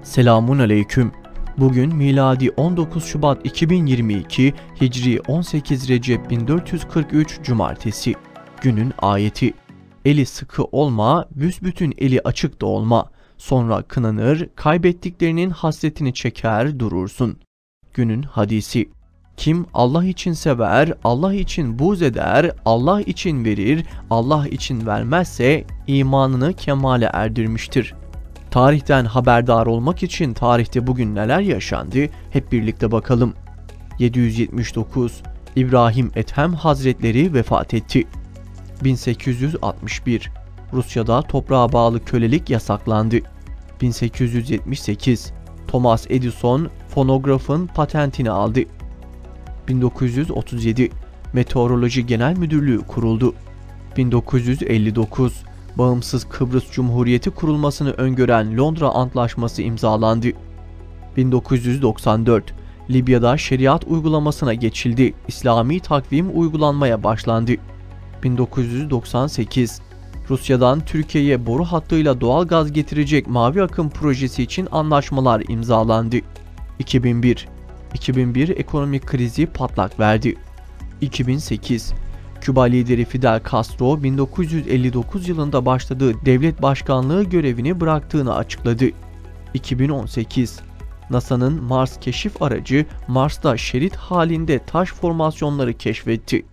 Selamun aleyküm. Bugün miladi 19 Şubat 2022, Hicri 18 Recep 1443 Cumartesi. Günün ayeti: eli sıkı olma, büsbütün eli açık da olma. Sonra kınanır, kaybettiklerinin hasretini çeker durursun. Günün hadisi: kim Allah için sever, Allah için buğz eder, Allah için verir, Allah için vermezse imanını kemale erdirmiştir. Tarihten haberdar olmak için tarihte bugün neler yaşandı hep birlikte bakalım. 779 İbrahim Ethem Hazretleri vefat etti. 1861 Rusya'da toprağa bağlı kölelik yasaklandı. 1878 Thomas Edison fonografın patentini aldı. 1937 Meteoroloji Genel Müdürlüğü kuruldu. 1959 Bağımsız Kıbrıs Cumhuriyeti kurulmasını öngören Londra Antlaşması imzalandı. 1994 Libya'da şeriat uygulamasına geçildi. İslami takvim uygulanmaya başlandı. 1998 Rusya'dan Türkiye'ye boru hattıyla doğal gaz getirecek Mavi Akım projesi için anlaşmalar imzalandı. 2001 ekonomik krizi patlak verdi. 2008 Küba lideri Fidel Castro 1959 yılında başladığı devlet başkanlığı görevini bıraktığını açıkladı. 2018 NASA'nın Mars keşif aracı Mars'ta şerit halinde taş formasyonları keşfetti.